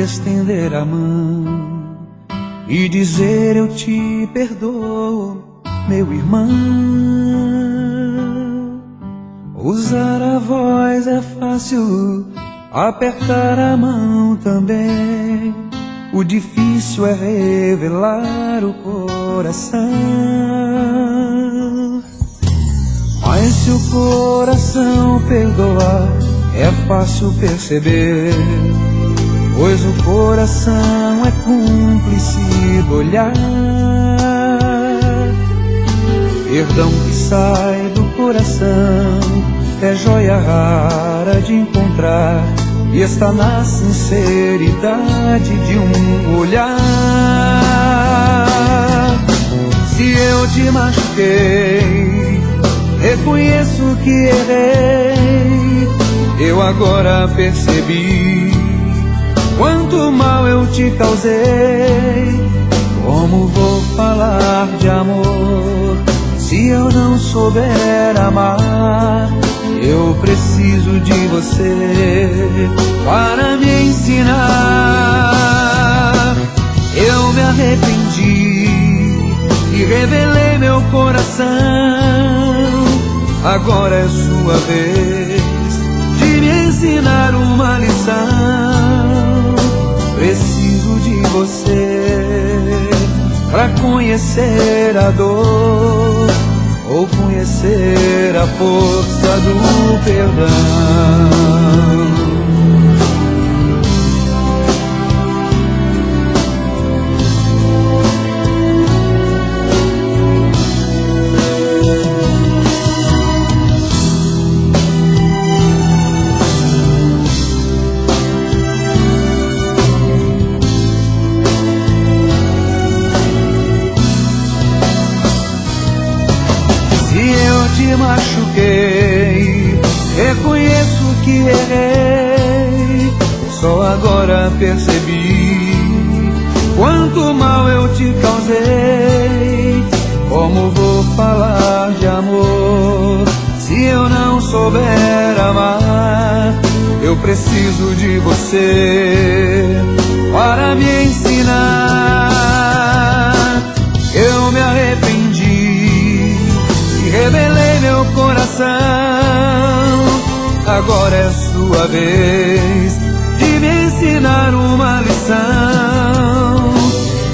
estender a mão e dizer eu te perdoo, meu irmão. Usar a voz é fácil, apertar a mão também. O difícil é revelar o coração. Mas se o coração perdoar, é fácil perceber, pois o coração é cúmplice do olhar. Perdão que sai do coração é joia rara de encontrar, e está na sinceridade de um olhar. Se eu te machuquei, reconheço que errei. Eu agora percebi quanto mal eu te causei. Como vou falar de amor se eu não souber amar? Eu preciso de você para me ensinar. Eu me arrependi e revelei meu coração. Agora é sua vez de me ensinar uma lição. Preciso de você pra conhecer a dor, ou conhecer a força do perdão. Machuquei, reconheço que errei. Só agora percebi quanto mal eu te causei. Como vou falar de amor se eu não souber amar? Eu preciso de você para me ensinar. Eu me arrependi, revelei meu coração. Agora é sua vez de me ensinar uma lição.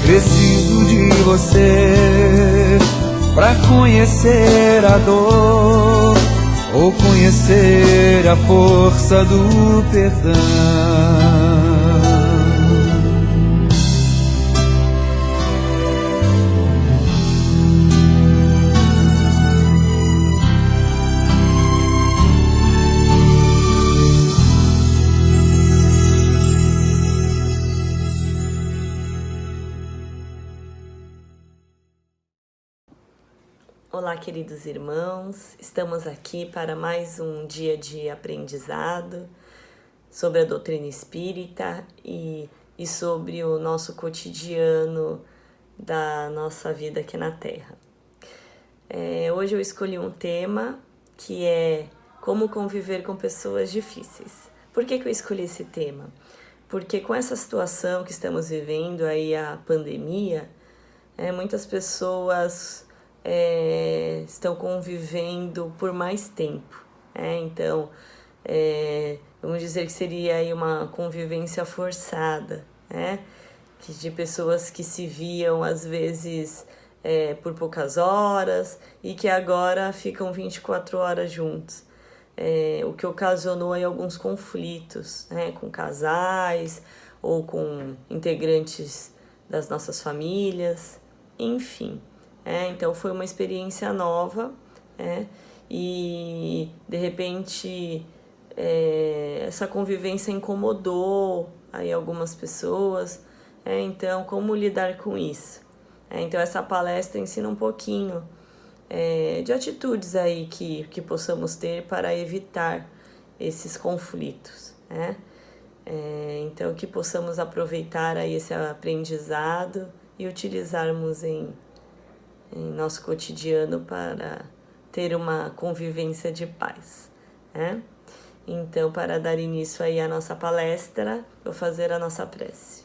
Preciso de você pra conhecer a dor, ou conhecer a força do perdão. Olá, queridos irmãos, estamos aqui para mais um dia de aprendizado sobre a doutrina espírita e sobre o nosso cotidiano da nossa vida aqui na Terra. Hoje eu escolhi um tema que é como conviver com pessoas difíceis. Por que eu escolhi esse tema? Porque com essa situação que estamos vivendo aí, a pandemia, muitas pessoas estão convivendo por mais tempo. Então, vamos dizer que seria aí uma convivência forçada, de pessoas que se viam às vezes por poucas horas e que agora ficam 24 horas juntos. O que ocasionou aí alguns conflitos, com casais ou com integrantes das nossas famílias, enfim. Então foi uma experiência nova, e de repente essa convivência incomodou aí algumas pessoas, então como lidar com isso? Então essa palestra ensina um pouquinho de atitudes aí que possamos ter para evitar esses conflitos, então que possamos aproveitar aí esse aprendizado e utilizarmos em nosso cotidiano para ter uma convivência de paz, Então, para dar início aí à nossa palestra, vou fazer a nossa prece.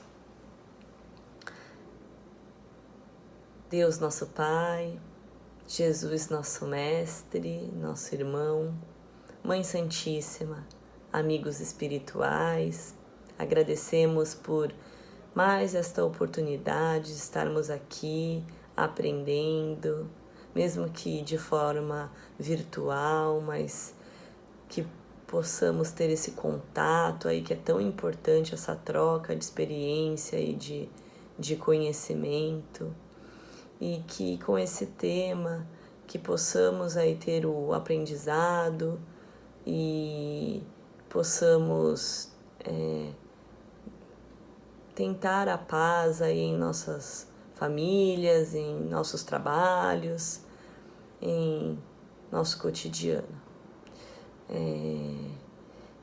Deus nosso Pai, Jesus nosso Mestre, nosso irmão, Mãe Santíssima, amigos espirituais, agradecemos por mais esta oportunidade de estarmos aqui aprendendo, mesmo que de forma virtual, mas que possamos ter esse contato aí que é tão importante, essa troca de experiência e de conhecimento, e que com esse tema que possamos aí ter o aprendizado e possamos tentar a paz aí em nossas famílias, em nossos trabalhos, em nosso cotidiano.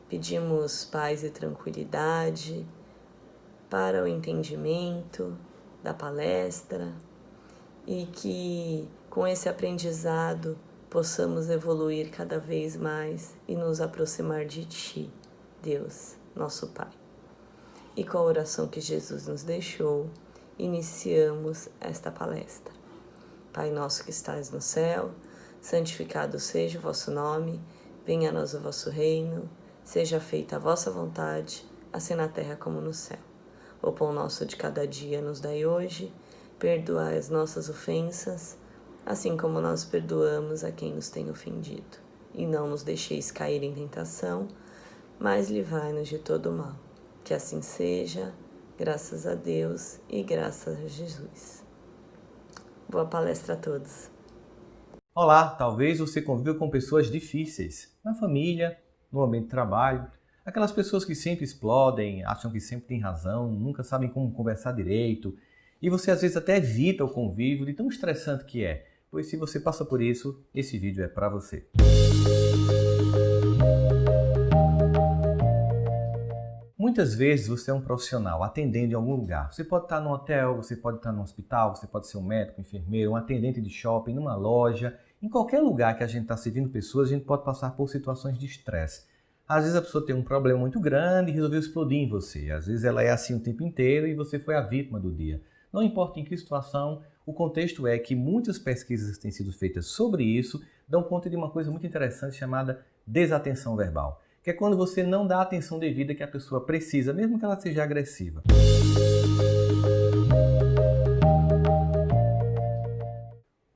Pedimos paz e tranquilidade para o entendimento da palestra e que com esse aprendizado possamos evoluir cada vez mais e nos aproximar de Ti, Deus, nosso Pai. E com a oração que Jesus nos deixou, iniciamos esta palestra. Pai nosso que estais no céu, santificado seja o vosso nome, venha a nós o vosso reino, seja feita a vossa vontade, assim na terra como no céu. O pão nosso de cada dia nos dai hoje, perdoai as nossas ofensas, assim como nós perdoamos a quem nos tem ofendido. E não nos deixeis cair em tentação, mas livrai-nos de todo o mal. Que assim seja, graças a Deus e graças a Jesus. Boa palestra a todos. Olá, talvez você conviva com pessoas difíceis, na família, no ambiente de trabalho, aquelas pessoas que sempre explodem, acham que sempre têm razão, nunca sabem como conversar direito, e você às vezes até evita o convívio de tão estressante que é. Pois se você passa por isso, esse vídeo é para você. Muitas vezes você é um profissional atendendo em algum lugar. Você pode estar num hotel, você pode estar num hospital, você pode ser um médico, um enfermeiro, um atendente de shopping, numa loja. Em qualquer lugar que a gente está servindo pessoas, a gente pode passar por situações de estresse. Às vezes a pessoa tem um problema muito grande e resolveu explodir em você. Às vezes ela é assim o tempo inteiro e você foi a vítima do dia. Não importa em que situação, o contexto é que muitas pesquisas que têm sido feitas sobre isso dão conta de uma coisa muito interessante chamada desatenção verbal. Que é quando você não dá a atenção devida que a pessoa precisa, mesmo que ela seja agressiva.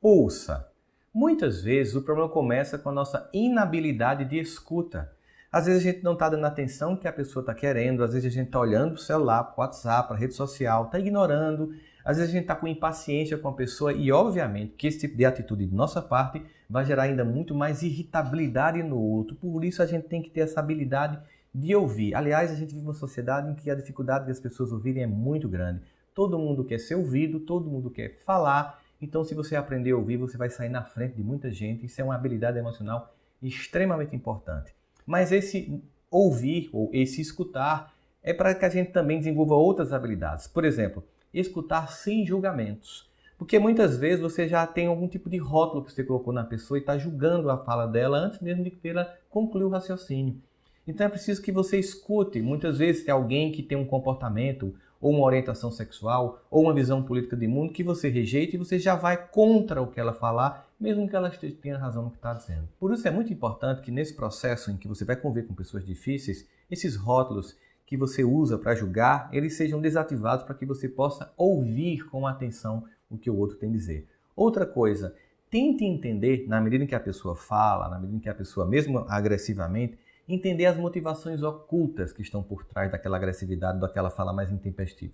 Ouça. Muitas vezes o problema começa com a nossa inabilidade de escuta. Às vezes a gente não está dando atenção que a pessoa está querendo, às vezes a gente está olhando para o celular, para o WhatsApp, para a rede social, está ignorando, às vezes a gente está com impaciência com a pessoa e obviamente que esse tipo de atitude de nossa parte vai gerar ainda muito mais irritabilidade no outro. Por isso a gente tem que ter essa habilidade de ouvir. Aliás, a gente vive uma sociedade em que a dificuldade das pessoas ouvirem é muito grande. Todo mundo quer ser ouvido, todo mundo quer falar. Então, se você aprender a ouvir, você vai sair na frente de muita gente. Isso é uma habilidade emocional extremamente importante. Mas esse ouvir ou esse escutar é para que a gente também desenvolva outras habilidades. Por exemplo, escutar sem julgamentos. Porque muitas vezes você já tem algum tipo de rótulo que você colocou na pessoa e está julgando a fala dela antes mesmo de que ela concluir o raciocínio. Então é preciso que você escute. Muitas vezes tem alguém que tem um comportamento ou uma orientação sexual ou uma visão política de mundo que você rejeita e você já vai contra o que ela falar, mesmo que ela tenha razão no que está dizendo. Por isso é muito importante que nesse processo em que você vai conviver com pessoas difíceis, esses rótulos que você usa para julgar, eles sejam desativados para que você possa ouvir com atenção o que o outro tem a dizer. Outra coisa, tente entender, na medida em que a pessoa fala, na medida em que a pessoa, mesmo agressivamente, entender as motivações ocultas que estão por trás daquela agressividade, daquela fala mais intempestiva.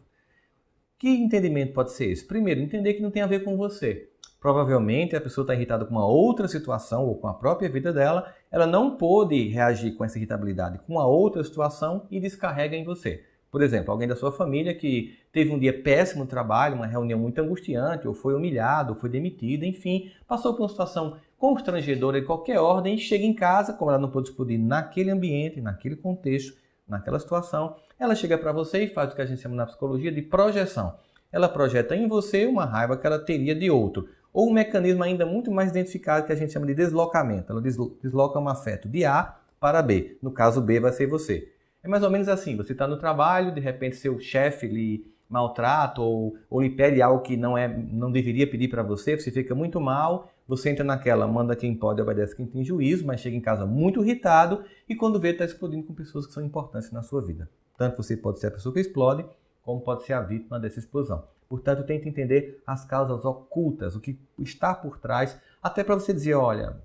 Que entendimento pode ser esse? Primeiro, entender que não tem a ver com você. Provavelmente a pessoa está irritada com uma outra situação ou com a própria vida dela, ela não pôde reagir com essa irritabilidade com a outra situação e descarrega em você. Por exemplo, alguém da sua família que teve um dia péssimo no trabalho, uma reunião muito angustiante, ou foi humilhado, ou foi demitido, enfim, passou por uma situação constrangedora de qualquer ordem e chega em casa, como ela não pôde explodir naquele ambiente, naquele contexto, naquela situação, ela chega para você e faz o que a gente chama na psicologia de projeção. Ela projeta em você uma raiva que ela teria de outro. Ou um mecanismo ainda muito mais identificado que a gente chama de deslocamento. Ela desloca um afeto de A para B. No caso, B vai ser você. É mais ou menos assim, você está no trabalho, de repente seu chefe lhe maltrata ou lhe pede algo que não deveria pedir para você fica muito mal, você entra naquela, manda quem pode, obedece quem tem juízo, mas chega em casa muito irritado e quando vê está explodindo com pessoas que são importantes na sua vida. Tanto você pode ser a pessoa que explode, como pode ser a vítima dessa explosão. Portanto, tente entender as causas ocultas, o que está por trás, até para você dizer, olha,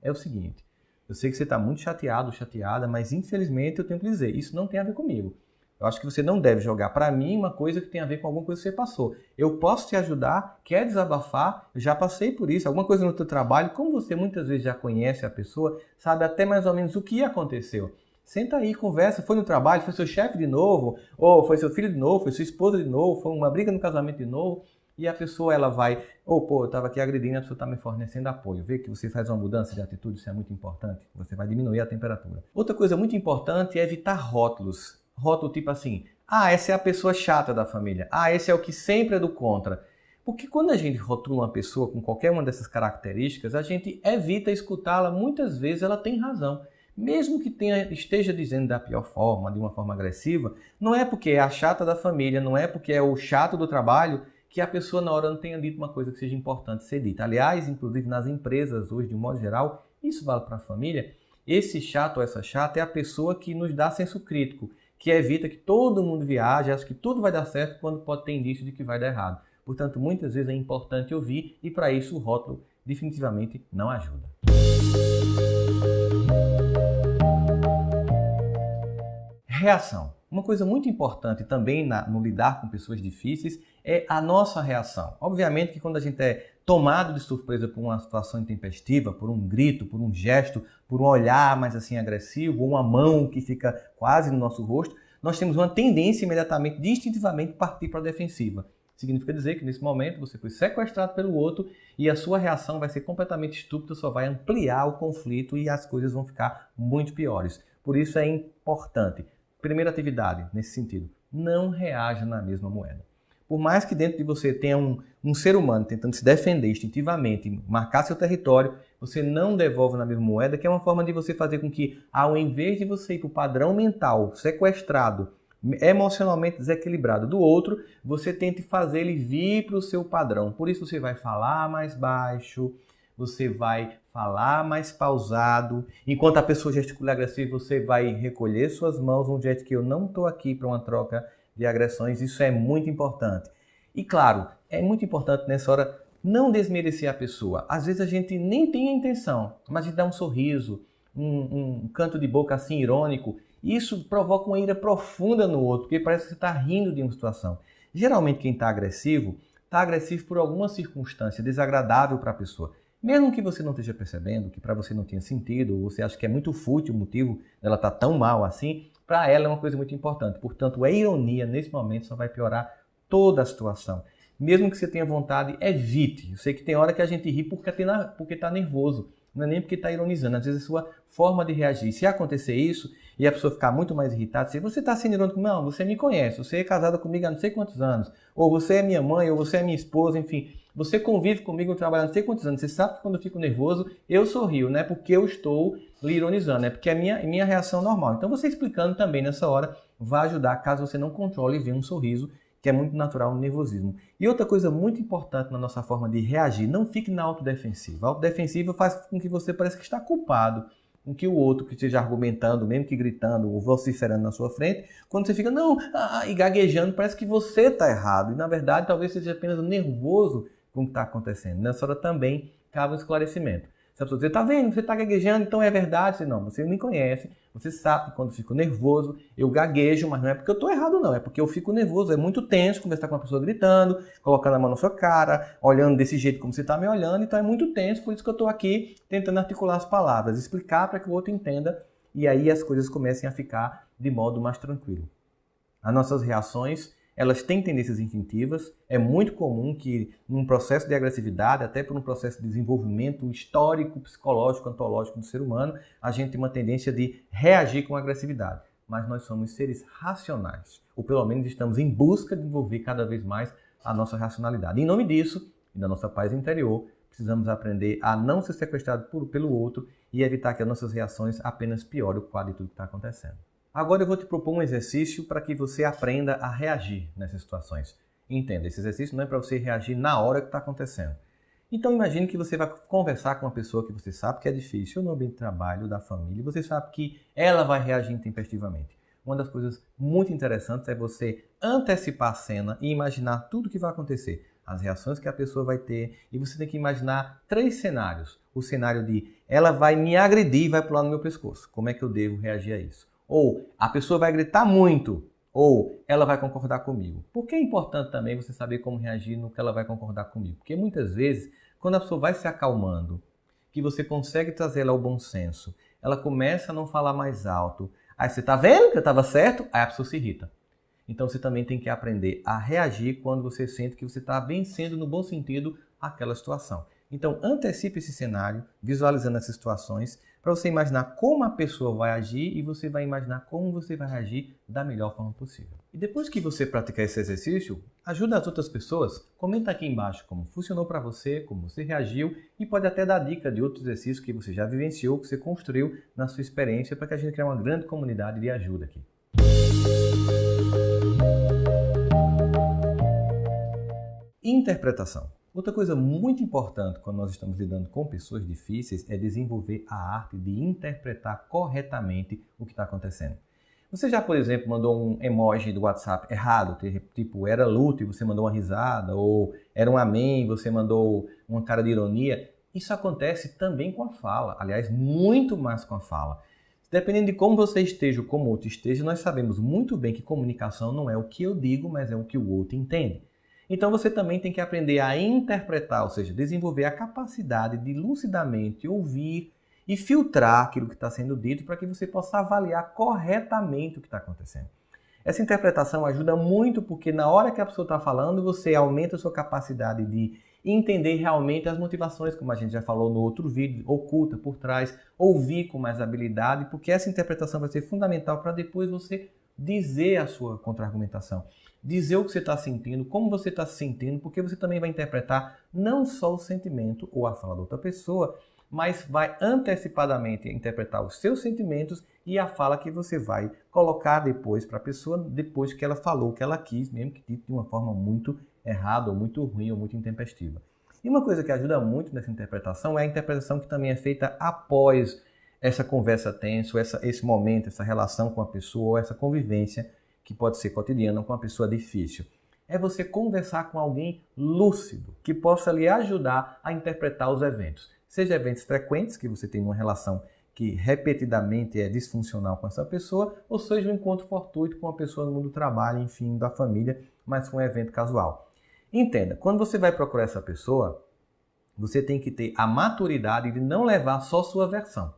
é o seguinte, eu sei que você está muito chateado, chateada, mas infelizmente eu tenho que dizer, isso não tem a ver comigo. Eu acho que você não deve jogar para mim uma coisa que tem a ver com alguma coisa que você passou. Eu posso te ajudar, quer desabafar, eu já passei por isso, alguma coisa no teu trabalho, como você muitas vezes já conhece a pessoa, sabe até mais ou menos o que aconteceu. Senta aí, conversa, foi no trabalho, foi seu chefe de novo, ou foi seu filho de novo, foi sua esposa de novo, foi uma briga no casamento de novo, e a pessoa ela vai, eu estava aqui agredindo, a pessoa está me fornecendo apoio. Vê que você faz uma mudança de atitude, isso é muito importante, você vai diminuir a temperatura. Outra coisa muito importante é evitar rótulos. Rótulo tipo assim, essa é a pessoa chata da família, esse é o que sempre é do contra. Porque quando a gente rotula uma pessoa com qualquer uma dessas características, a gente evita escutá-la, muitas vezes ela tem razão. Mesmo que esteja dizendo da pior forma, de uma forma agressiva, não é porque é a chata da família, não é porque é o chato do trabalho, que a pessoa na hora não tenha dito uma coisa que seja importante ser dita. Aliás, inclusive nas empresas hoje, de um modo geral, isso vale para a família, esse chato ou essa chata é a pessoa que nos dá senso crítico, que evita que todo mundo viaje, acha que tudo vai dar certo quando pode ter indício de que vai dar errado. Portanto, muitas vezes é importante ouvir e para isso o rótulo definitivamente não ajuda. Reação. Uma coisa muito importante também no lidar com pessoas difíceis é a nossa reação. Obviamente que quando a gente é tomado de surpresa por uma situação intempestiva, por um grito, por um gesto, por um olhar mais assim agressivo, ou uma mão que fica quase no nosso rosto, nós temos uma tendência imediatamente, de instintivamente partir para a defensiva. Significa dizer que nesse momento você foi sequestrado pelo outro e a sua reação vai ser completamente estúpida, só vai ampliar o conflito e as coisas vão ficar muito piores. Por isso é importante. Primeira atividade, nesse sentido, não reaja na mesma moeda. Por mais que dentro de você tenha um ser humano tentando se defender instintivamente, marcar seu território, você não devolve na mesma moeda, que é uma forma de você fazer com que, ao invés de você ir para o padrão mental sequestrado, emocionalmente desequilibrado do outro, você tente fazer ele vir para o seu padrão. Por isso você vai falar mais baixo, você vai falar mais pausado. Enquanto a pessoa gesticula agressiva, você vai recolher suas mãos, um jeito que eu não estou aqui para uma troca de agressões. Isso é muito importante. E claro, é muito importante nessa hora não desmerecer a pessoa. Às vezes a gente nem tem a intenção, mas a gente dá um sorriso, um canto de boca assim irônico. Isso provoca uma ira profunda no outro, porque parece que você está rindo de uma situação. Geralmente quem está agressivo por alguma circunstância desagradável para a pessoa. Mesmo que você não esteja percebendo, que para você não tenha sentido, ou você acha que é muito fútil o motivo dela estar tão mal assim, para ela é uma coisa muito importante. Portanto, a ironia nesse momento só vai piorar toda a situação. Mesmo que você tenha vontade, evite. Eu sei que tem hora que a gente ri porque está nervoso, não é nem porque está ironizando. Às vezes a sua forma de reagir. Se acontecer isso e a pessoa ficar muito mais irritada, se você está sendo irônico, não, você me conhece, você é casada comigo há não sei quantos anos, ou você é minha mãe, ou você é minha esposa, enfim, você convive comigo trabalhando não sei quantos anos, você sabe que quando eu fico nervoso, eu sorrio, não é porque eu estou lhe ironizando, é porque é minha reação normal. Então você explicando também nessa hora vai ajudar caso você não controle e vê um sorriso, que é muito natural no nervosismo. E outra coisa muito importante na nossa forma de reagir, não fique na autodefensiva. A autodefensiva faz com que você pareça que está culpado, com que o outro que esteja argumentando, mesmo que gritando ou vociferando na sua frente, quando você fica e gaguejando, parece que você está errado. E na verdade talvez seja apenas nervoso com o que está acontecendo. Nessa hora também cabe um esclarecimento. Se a pessoa dizer, está vendo, você está gaguejando, então é verdade. Não, você me conhece, você sabe que quando eu fico nervoso, eu gaguejo, mas não é porque eu estou errado não, é porque eu fico nervoso, é muito tenso conversar com uma pessoa gritando, colocando a mão na sua cara, olhando desse jeito como você está me olhando, então é muito tenso, por isso que eu estou aqui tentando articular as palavras, explicar para que o outro entenda e aí as coisas comecem a ficar de modo mais tranquilo. As nossas reações, elas têm tendências instintivas. É muito comum que num processo de agressividade, até por um processo de desenvolvimento histórico, psicológico, ontológico do ser humano, a gente tem uma tendência de reagir com agressividade. Mas nós somos seres racionais, ou pelo menos estamos em busca de desenvolver cada vez mais a nossa racionalidade. Em nome disso, e da nossa paz interior, precisamos aprender a não ser sequestrado pelo outro e evitar que as nossas reações apenas piorem o quadro de tudo que está acontecendo. Agora eu vou te propor um exercício para que você aprenda a reagir nessas situações. Entenda, esse exercício não é para você reagir na hora que está acontecendo. Então imagine que você vai conversar com uma pessoa que você sabe que é difícil no ambiente de trabalho, da família, e você sabe que ela vai reagir intempestivamente. Uma das coisas muito interessantes é você antecipar a cena e imaginar tudo o que vai acontecer, as reações que a pessoa vai ter, e você tem que imaginar 3 cenários. O cenário de ela vai me agredir e vai pular no meu pescoço. Como é que eu devo reagir a isso? Ou a pessoa vai gritar muito, ou ela vai concordar comigo. Por que é importante também você saber como reagir no que ela vai concordar comigo? Porque muitas vezes, quando a pessoa vai se acalmando, que você consegue trazer ela ao bom senso, ela começa a não falar mais alto. Aí você tá vendo que eu estava certo? Aí a pessoa se irrita. Então você também tem que aprender a reagir quando você sente que você está vencendo no bom sentido aquela situação. Então antecipe esse cenário, visualizando essas situações, para você imaginar como a pessoa vai agir e você vai imaginar como você vai reagir da melhor forma possível. E depois que você praticar esse exercício, ajuda as outras pessoas, comenta aqui embaixo como funcionou para você, como você reagiu e pode até dar dica de outros exercícios que você já vivenciou, que você construiu na sua experiência para que a gente crie uma grande comunidade de ajuda aqui. Interpretação. Outra coisa muito importante quando nós estamos lidando com pessoas difíceis é desenvolver a arte de interpretar corretamente o que está acontecendo. Você já, por exemplo, mandou um emoji do WhatsApp errado, tipo era luto e você mandou uma risada, ou era um amém e você mandou uma cara de ironia? Isso acontece também com a fala, aliás, muito mais com a fala. Dependendo de como você esteja ou como o outro esteja, nós sabemos muito bem que comunicação não é o que eu digo, mas é o que o outro entende. Então você também tem que aprender a interpretar, ou seja, desenvolver a capacidade de lucidamente ouvir e filtrar aquilo que está sendo dito para que você possa avaliar corretamente o que está acontecendo. Essa interpretação ajuda muito porque na hora que a pessoa está falando, você aumenta a sua capacidade de entender realmente as motivações, como a gente já falou no outro vídeo, oculta por trás, ouvir com mais habilidade, porque essa interpretação vai ser fundamental para depois você dizer a sua contra-argumentação. Dizer o que você está sentindo, como você está se sentindo, porque você também vai interpretar não só o sentimento ou a fala da outra pessoa, mas vai antecipadamente interpretar os seus sentimentos e a fala que você vai colocar depois para a pessoa, depois que ela falou o que ela quis, mesmo que dito de uma forma muito errada, ou muito ruim, ou muito intempestiva. E uma coisa que ajuda muito nessa interpretação é a interpretação que também é feita após essa conversa tensa, esse momento, essa relação com a pessoa, ou essa convivência que pode ser cotidiana com uma pessoa difícil. É você conversar com alguém lúcido, que possa lhe ajudar a interpretar os eventos. Seja eventos frequentes, que você tem uma relação que repetidamente é disfuncional com essa pessoa, ou seja um encontro fortuito com uma pessoa no mundo do trabalho, enfim, da família, mas com um evento casual. Entenda, quando você vai procurar essa pessoa, você tem que ter a maturidade de não levar só sua versão.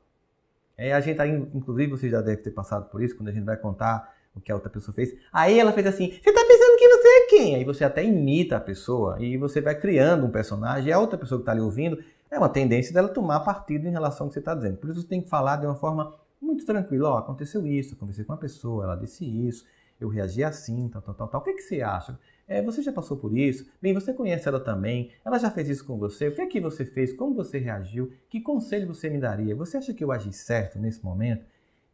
A gente, inclusive, você já deve ter passado por isso, quando a gente vai contar o que a outra pessoa fez. Aí ela fez assim, você tá pensando que você é quem? Aí você até imita a pessoa e você vai criando um personagem. E a outra pessoa que está ali ouvindo, é uma tendência dela tomar partido em relação ao que você está dizendo. Por isso você tem que falar de uma forma muito tranquila. Ó, aconteceu isso, eu conversei com uma pessoa, ela disse isso, eu reagi assim, tal. O que você acha? Você já passou por isso? Bem, você conhece ela também? Ela já fez isso com você? O que é que você fez? Como você reagiu? Que conselho você me daria? Você acha que eu agi certo nesse momento?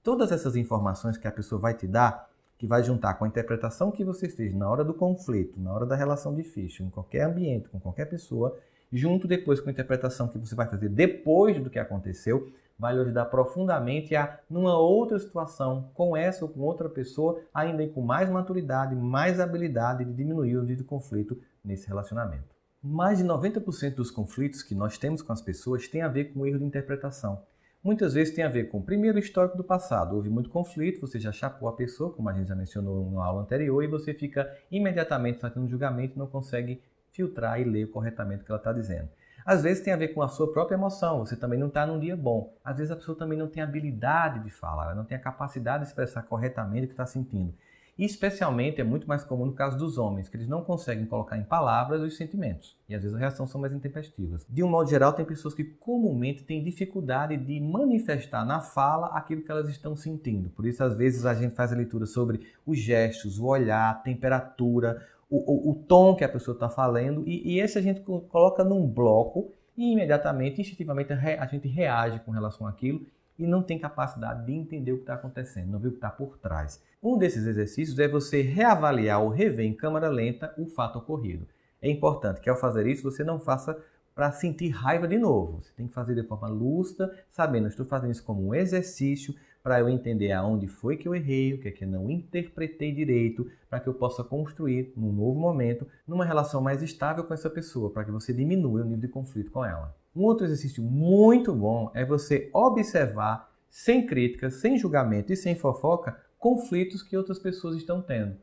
Todas essas informações que a pessoa vai te dar, que vai juntar com a interpretação que você fez na hora do conflito, na hora da relação difícil, em qualquer ambiente, com qualquer pessoa, junto depois com a interpretação que você vai fazer depois do que aconteceu, vai lhe ajudar profundamente a, numa outra situação, com essa ou com outra pessoa, ainda com mais maturidade, mais habilidade de diminuir o nível de conflito nesse relacionamento. Mais de 90% dos conflitos que nós temos com as pessoas tem a ver com o erro de interpretação. Muitas vezes tem a ver com, primeiro, o histórico do passado. Houve muito conflito, você já chapou a pessoa, como a gente já mencionou na aula anterior, e você fica imediatamente fazendo um julgamento e não consegue filtrar e ler corretamente o que ela está dizendo. Às vezes tem a ver com a sua própria emoção, você também não está num dia bom. Às vezes a pessoa também não tem habilidade de falar, ela não tem a capacidade de expressar corretamente o que está sentindo. E especialmente é muito mais comum no caso dos homens, que eles não conseguem colocar em palavras os sentimentos. E às vezes as reações são mais intempestivas. De um modo geral, tem pessoas que comumente têm dificuldade de manifestar na fala aquilo que elas estão sentindo. Por isso, às vezes, a gente faz a leitura sobre os gestos, o olhar, a temperatura, o tom que a pessoa está falando, e esse a gente coloca num bloco e imediatamente, instintivamente, a gente reage com relação àquilo e não tem capacidade de entender o que está acontecendo, não vê o que está por trás. Um desses exercícios é você reavaliar ou rever em câmera lenta o fato ocorrido. É importante que ao fazer isso você não faça para sentir raiva de novo. Você tem que fazer de forma lúcida, sabendo, estou fazendo isso como um exercício para eu entender aonde foi que eu errei, o que é que eu não interpretei direito, para que eu possa construir, num novo momento, numa relação mais estável com essa pessoa, para que você diminua o nível de conflito com ela. Um outro exercício muito bom é você observar, sem crítica, sem julgamento e sem fofoca, conflitos que outras pessoas estão tendo.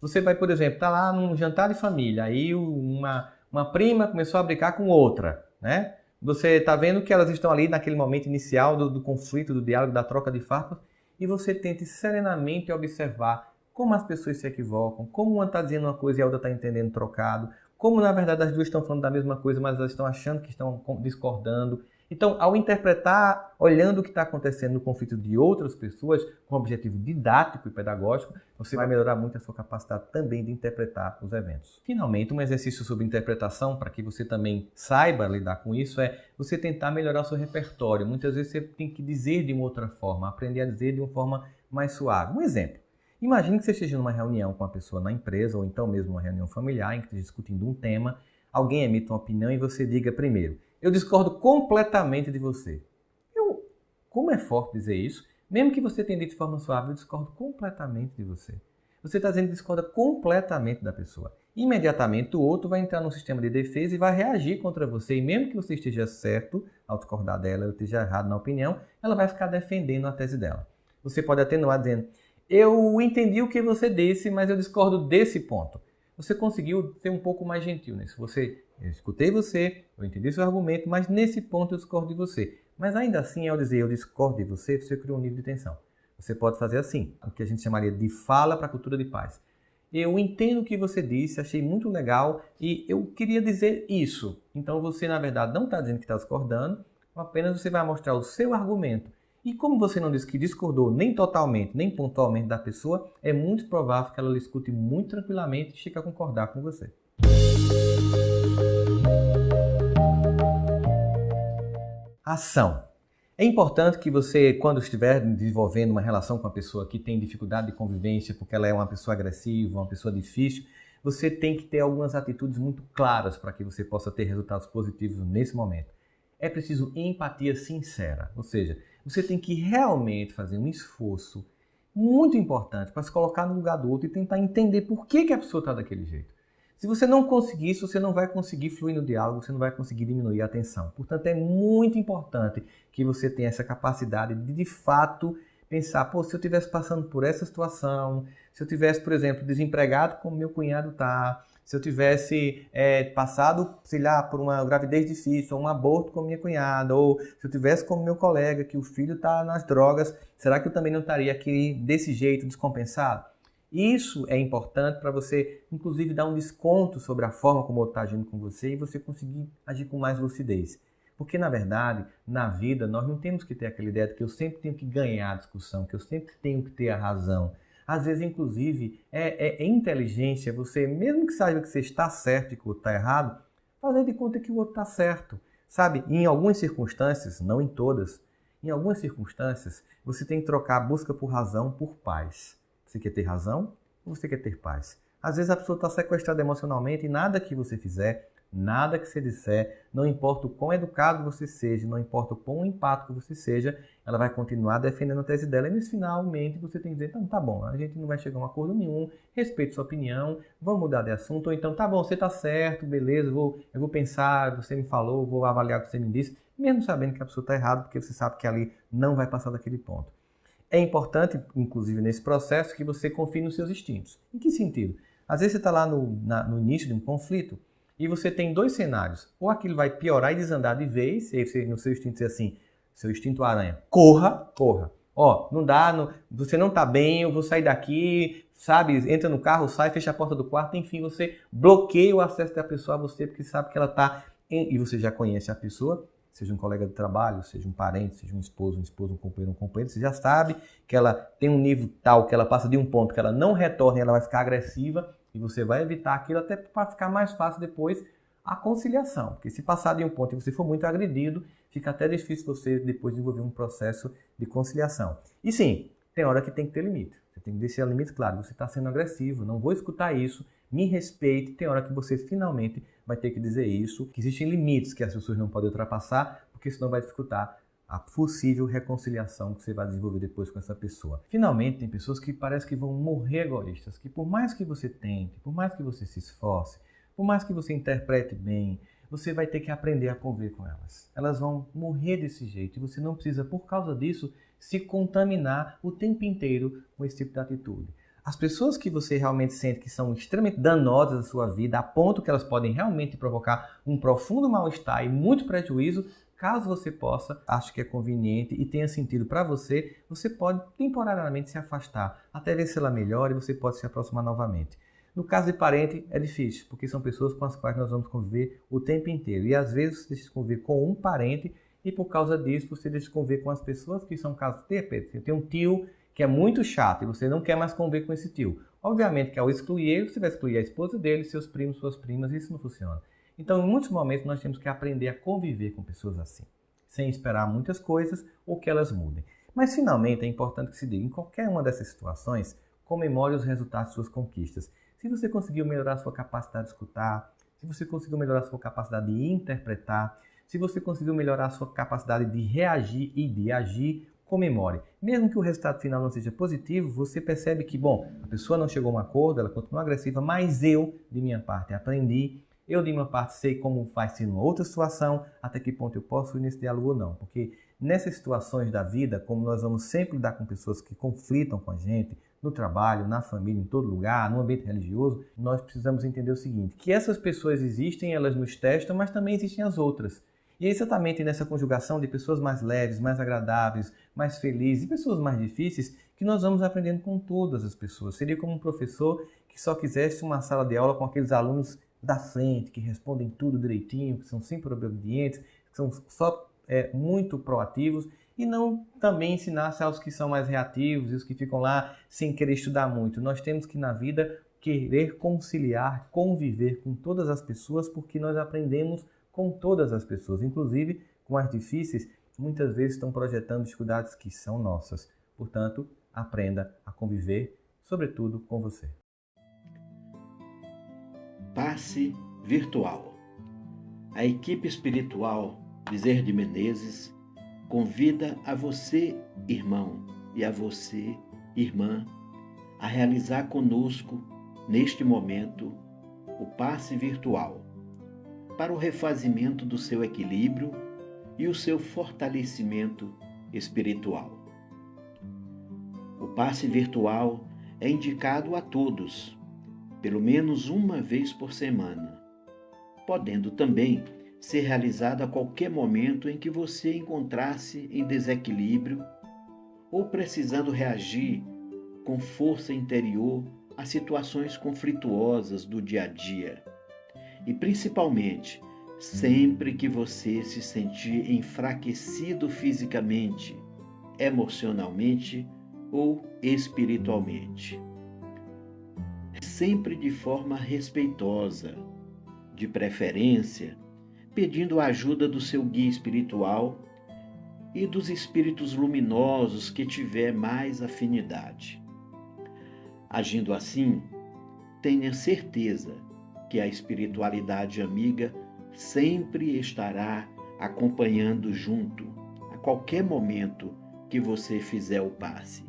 Você vai, por exemplo, estar lá num jantar de família, aí uma prima começou a brincar com outra, né? Você está vendo que elas estão ali naquele momento inicial do conflito, do diálogo, da troca de farpas, e você tente serenamente observar como as pessoas se equivocam, como uma está dizendo uma coisa e a outra está entendendo trocado, como na verdade as duas estão falando da mesma coisa, mas elas estão achando que estão discordando. Então, ao interpretar, olhando o que está acontecendo no conflito de outras pessoas, com objetivo didático e pedagógico, você vai melhorar muito a sua capacidade também de interpretar os eventos. Finalmente, um exercício sobre interpretação, para que você também saiba lidar com isso, é você tentar melhorar o seu repertório. Muitas vezes você tem que dizer de uma outra forma, aprender a dizer de uma forma mais suave. Um exemplo. Imagine que você esteja numa reunião com uma pessoa na empresa, ou então mesmo uma reunião familiar, em que esteja discutindo um tema, alguém emita uma opinião e você diga primeiro: eu discordo completamente de você. Como é forte dizer isso? Mesmo que você tenha dito de forma suave, eu discordo completamente de você. Você está dizendo que discorda completamente da pessoa. Imediatamente o outro vai entrar no sistema de defesa e vai reagir contra você. E mesmo que você esteja certo ao discordar dela, ou esteja errado na opinião, ela vai ficar defendendo a tese dela. Você pode atenuar dizendo: eu entendi o que você disse, mas eu discordo desse ponto. Você conseguiu ser um pouco mais gentil nisso. Eu escutei você, eu entendi seu argumento, mas nesse ponto eu discordo de você. Mas ainda assim, ao dizer eu discordo de você, você criou um nível de tensão. Você pode fazer assim, o que a gente chamaria de fala para a cultura de paz. Eu entendo o que você disse, achei muito legal e eu queria dizer isso. Então você, na verdade, não está dizendo que está discordando, apenas você vai mostrar o seu argumento. E como você não disse que discordou nem totalmente, nem pontualmente da pessoa, é muito provável que ela lhe escute muito tranquilamente e chegue a concordar com você. Ação. É importante que você, quando estiver desenvolvendo uma relação com uma pessoa que tem dificuldade de convivência, porque ela é uma pessoa agressiva, uma pessoa difícil, você tem que ter algumas atitudes muito claras para que você possa ter resultados positivos nesse momento. É preciso empatia sincera, ou seja, você tem que realmente fazer um esforço muito importante para se colocar no lugar do outro e tentar entender por que a pessoa está daquele jeito. Se você não conseguir isso, você não vai conseguir fluir no diálogo, você não vai conseguir diminuir a tensão. Portanto, é muito importante que você tenha essa capacidade de fato, pensar: pô, se eu estivesse passando por essa situação, se eu tivesse, por exemplo, desempregado como meu cunhado está, se eu tivesse passado, sei lá, por uma gravidez difícil, ou um aborto com minha cunhada, ou se eu tivesse como meu colega, que o filho está nas drogas, será que eu também não estaria aqui desse jeito, descompensado? Isso é importante para você, inclusive, dar um desconto sobre a forma como o outro está agindo com você e você conseguir agir com mais lucidez. Porque, na verdade, na vida, nós não temos que ter aquela ideia de que eu sempre tenho que ganhar a discussão, que eu sempre tenho que ter a razão. Às vezes, inclusive, é inteligência você, mesmo que saiba que você está certo e que o outro está errado, fazer de conta que o outro está certo. Sabe, em algumas circunstâncias, não em todas, em algumas circunstâncias, você tem que trocar a busca por razão por paz. Você quer ter razão ou você quer ter paz? Às vezes a pessoa está sequestrada emocionalmente e nada que você fizer, nada que você disser, não importa o quão educado você seja, não importa o quão empático você seja, ela vai continuar defendendo a tese dela. E nesse finalmente você tem que dizer: então tá bom, a gente não vai chegar a um acordo nenhum, respeito sua opinião, vamos mudar de assunto. Ou então: tá bom, você tá certo, beleza, eu vou pensar, você me falou, vou avaliar o que você me disse, mesmo sabendo que a pessoa está errada, porque você sabe que ali não vai passar daquele ponto. É importante, inclusive nesse processo, que você confie nos seus instintos. Em que sentido? Às vezes você está lá no início de um conflito e você tem dois cenários. Ou aquilo vai piorar e desandar de vez, e aí você, no seu instinto diz assim, seu instinto aranha: corra. Ó, não dá, você não está bem, eu vou sair daqui, sabe? Entra no carro, sai, fecha a porta do quarto, enfim, você bloqueia o acesso da pessoa a você porque sabe que ela está... E você já conhece a pessoa, seja um colega de trabalho, seja um parente, seja um esposo, um companheiro, você já sabe que ela tem um nível tal que ela passa de um ponto que ela não retorna e ela vai ficar agressiva, E você vai evitar aquilo até para ficar mais fácil depois a conciliação. Porque se passar de um ponto e você for muito agredido, fica até difícil você depois desenvolver um processo de conciliação. E sim, tem hora que tem que ter limite. Você tem que deixar o limite claro. Você está sendo agressivo, não vou escutar isso, me respeite. Tem hora que você finalmente vai ter que dizer isso, que existem limites que as pessoas não podem ultrapassar, porque senão vai dificultar a possível reconciliação que você vai desenvolver depois com essa pessoa. Finalmente, tem pessoas que parece que vão morrer egoístas, que por mais que você tente, por mais que você se esforce, por mais que você interprete bem, você vai ter que aprender a conviver com elas. Elas vão morrer desse jeito e você não precisa, por causa disso, se contaminar o tempo inteiro com esse tipo de atitude. As pessoas que você realmente sente que são extremamente danosas na sua vida, a ponto que elas podem realmente provocar um profundo mal-estar e muito prejuízo, caso você possa, acho que é conveniente e tenha sentido para você, você pode temporariamente se afastar, até ver se ela melhora e você pode se aproximar novamente. No caso de parente, é difícil, porque são pessoas com as quais nós vamos conviver o tempo inteiro. E às vezes você deixa de conviver com um parente e por causa disso você deixa de conviver com as pessoas que são casos de repente. Você tem um tio que é muito chato e você não quer mais conviver com esse tio. Obviamente que ao excluir ele, você vai excluir a esposa dele, seus primos, suas primas, e isso não funciona. Então, em muitos momentos, nós temos que aprender a conviver com pessoas assim, sem esperar muitas coisas ou que elas mudem. Mas, finalmente, é importante que se diga, em qualquer uma dessas situações, comemore os resultados de suas conquistas. Se você conseguiu melhorar a sua capacidade de escutar, se você conseguiu melhorar a sua capacidade de interpretar, se você conseguiu melhorar a sua capacidade de reagir e de agir, comemore. Mesmo que o resultado final não seja positivo, você percebe que, bom, a pessoa não chegou a um acordo, ela continua agressiva, mas eu, de minha parte, aprendi. Eu, de minha parte, sei como vai ser numa outra situação, até que ponto eu posso ir nesse diálogo ou não. Porque nessas situações da vida, como nós vamos sempre lidar com pessoas que conflitam com a gente, no trabalho, na família, em todo lugar, no ambiente religioso, nós precisamos entender o seguinte, que essas pessoas existem, elas nos testam, mas também existem as outras. E é exatamente nessa conjugação de pessoas mais leves, mais agradáveis, mais felizes e pessoas mais difíceis que nós vamos aprendendo com todas as pessoas. Seria como um professor que só quisesse uma sala de aula com aqueles alunos da frente, que respondem tudo direitinho, que são sempre obedientes, que são só muito proativos, e não também ensinasse aos que são mais reativos e os que ficam lá sem querer estudar muito. Nós temos que, na vida, querer conciliar, conviver com todas as pessoas, porque nós aprendemos com todas as pessoas, inclusive com as difíceis, muitas vezes estão projetando dificuldades que são nossas. Portanto, aprenda a conviver, sobretudo com você. Passe virtual. A equipe espiritual Bezerra de Menezes convida a você, irmão, e a você, irmã, a realizar conosco, neste momento, o passe virtual, para o refazimento do seu equilíbrio e o seu fortalecimento espiritual. O passe virtual é indicado a todos, pelo menos uma vez por semana, podendo também ser realizado a qualquer momento em que você encontrar-se em desequilíbrio ou precisando reagir com força interior a situações conflituosas do dia a dia. E principalmente, sempre que você se sentir enfraquecido fisicamente, emocionalmente ou espiritualmente. Sempre de forma respeitosa, de preferência, pedindo a ajuda do seu guia espiritual e dos espíritos luminosos que tiver mais afinidade. Agindo assim, tenha certeza que a espiritualidade amiga sempre estará acompanhando junto, a qualquer momento que você fizer o passe,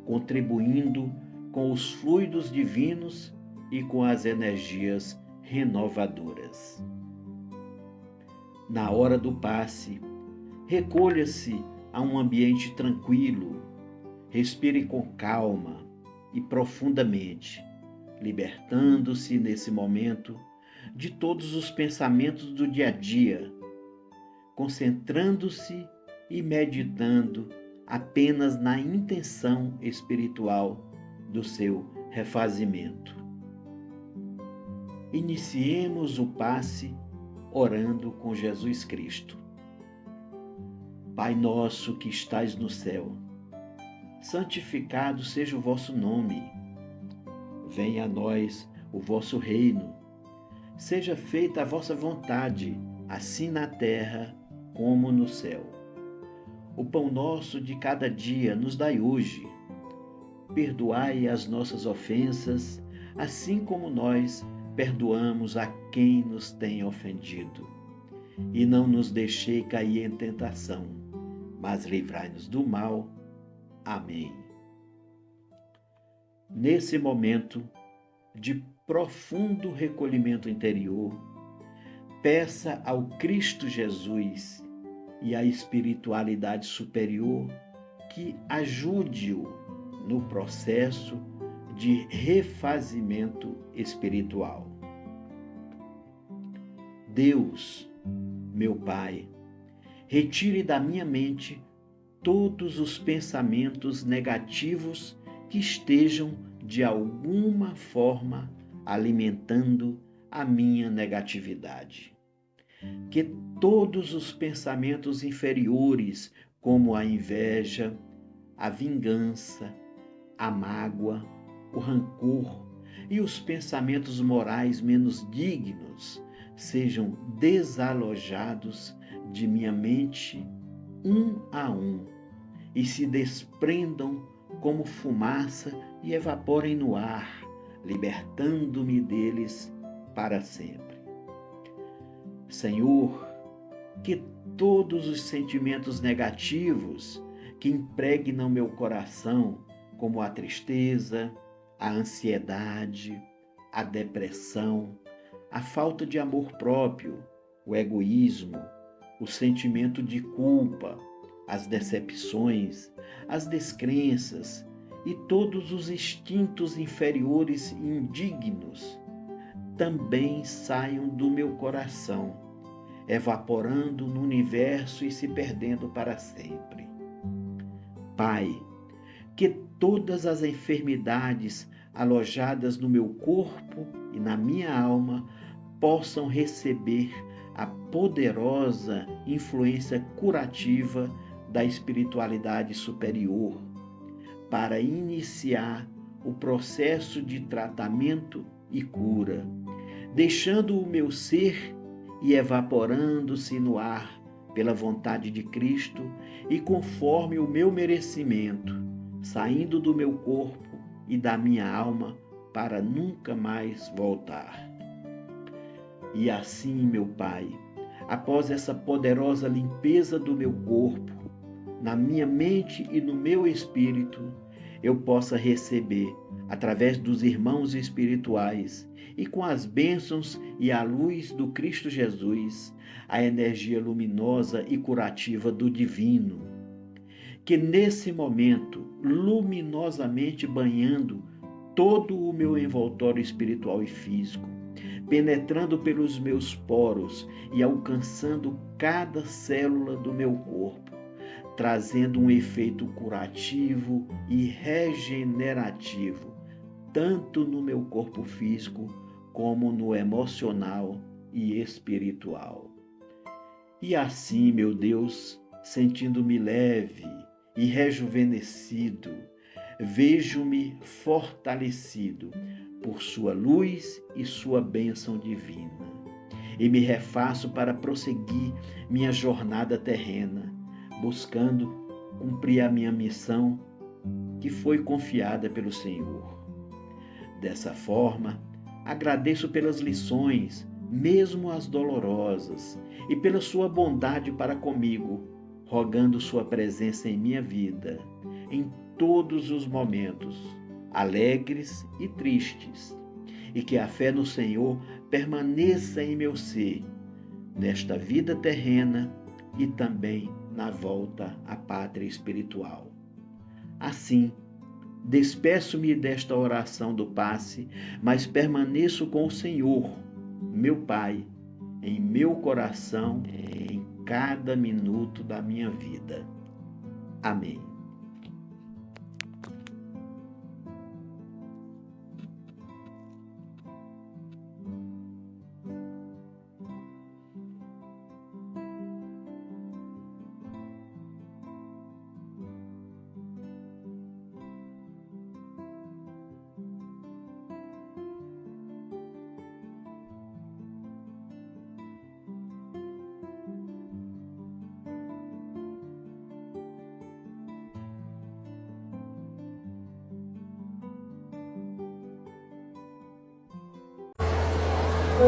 contribuindo com os fluidos divinos e com as energias renovadoras. Na hora do passe, recolha-se a um ambiente tranquilo, respire com calma e profundamente, libertando-se nesse momento de todos os pensamentos do dia a dia, concentrando-se e meditando apenas na intenção espiritual do seu refazimento. Iniciemos o passe orando com Jesus Cristo. Pai nosso que estais no céu, santificado seja o vosso nome. Venha a nós o vosso reino. Seja feita a vossa vontade, assim na terra como no céu. O pão nosso de cada dia nos dai hoje. Perdoai as nossas ofensas, assim como nós perdoamos a quem nos tem ofendido. E não nos deixei cair em tentação, mas livrai-nos do mal. Amém. Nesse momento de profundo recolhimento interior, peça ao Cristo Jesus e à espiritualidade superior que ajude-o no processo de refazimento espiritual. Deus, meu Pai, retire da minha mente todos os pensamentos negativos que estejam, de alguma forma, alimentando a minha negatividade. Que todos os pensamentos inferiores, como a inveja, a vingança, a mágoa, o rancor e os pensamentos morais menos dignos, sejam desalojados de minha mente um a um e se desprendam como fumaça e evaporem no ar, libertando-me deles para sempre. Senhor, que todos os sentimentos negativos que impregnam meu coração, como a tristeza, a ansiedade, a depressão, a falta de amor próprio, o egoísmo, o sentimento de culpa, as decepções, as descrenças e todos os instintos inferiores e indignos também saiam do meu coração, evaporando no universo e se perdendo para sempre. Pai, que todas as enfermidades alojadas no meu corpo e na minha alma possam receber a poderosa influência curativa da espiritualidade superior para iniciar o processo de tratamento e cura, deixando o meu ser e evaporando-se no ar pela vontade de Cristo e conforme o meu merecimento, saindo do meu corpo e da minha alma para nunca mais voltar. E assim, meu Pai, após essa poderosa limpeza do meu corpo, na minha mente e no meu espírito, eu possa receber, através dos irmãos espirituais e com as bênçãos e a luz do Cristo Jesus, a energia luminosa e curativa do Divino. Que nesse momento, luminosamente banhando todo o meu envoltório espiritual e físico, penetrando pelos meus poros e alcançando cada célula do meu corpo, trazendo um efeito curativo e regenerativo, tanto no meu corpo físico como no emocional e espiritual. E assim, meu Deus, sentindo-me leve e rejuvenescido, vejo-me fortalecido por sua luz e sua bênção divina. E me refaço para prosseguir minha jornada terrena, buscando cumprir a minha missão que foi confiada pelo Senhor. Dessa forma, agradeço pelas lições, mesmo as dolorosas, e pela sua bondade para comigo, rogando sua presença em minha vida, em todos os momentos, alegres e tristes, e que a fé no Senhor permaneça em meu ser, nesta vida terrena e também na volta à pátria espiritual. Assim, despeço-me desta oração do passe, mas permaneço com o Senhor, meu Pai, em meu coração, em cada minuto da minha vida. Amém. A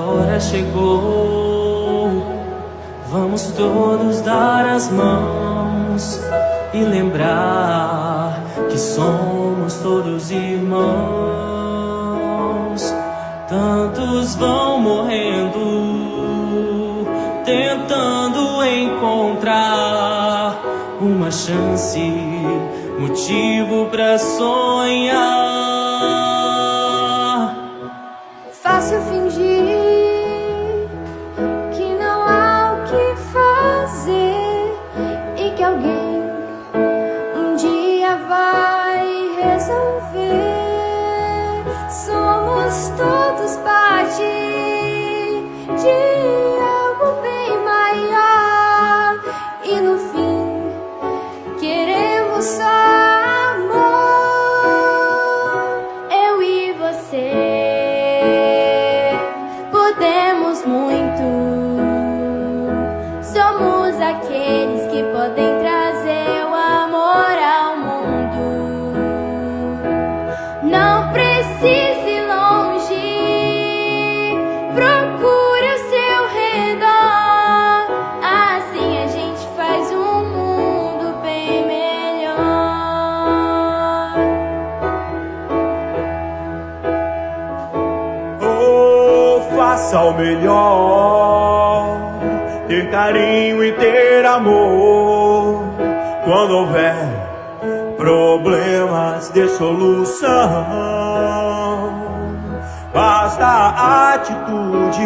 hora chegou, vamos todos dar as mãos e lembrar que somos todos irmãos. Tantos vão morrendo, tentando encontrar uma chance, motivo pra sonhar. Fácil fingir que não há o que fazer e que alguém um dia vai resolver. Somos todos parte de algo bem maior e no fim queremos só amor. Eu e você podemos muito, somos aqueles que podem trazer o amor ao mundo. Não precise ir longe, procure ao seu redor, assim a gente faz um mundo bem melhor. Faça o melhor, ter carinho e ter amor. Quando houver problemas, dê solução. Basta a atitude,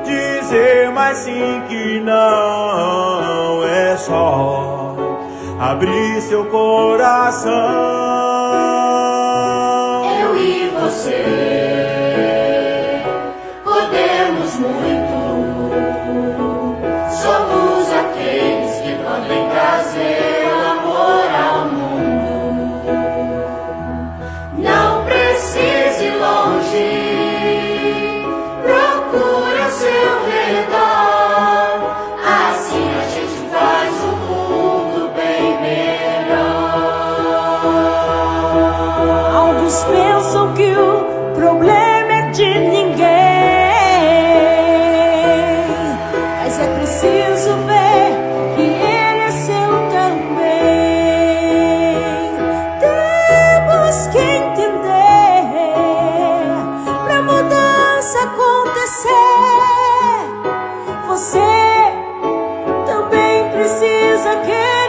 dizer mais sim que não. É só abrir seu coração. Eu e você podemos muito, somos aqueles que podem trazer o amor ao mundo. Não precise ir longe, procure ao seu redor, assim a gente faz um mundo bem melhor. Alguns pensam que o problema é de ninguém, mas é preciso ver que ele é seu também. Temos que entender pra mudança acontecer. Você também precisa querer.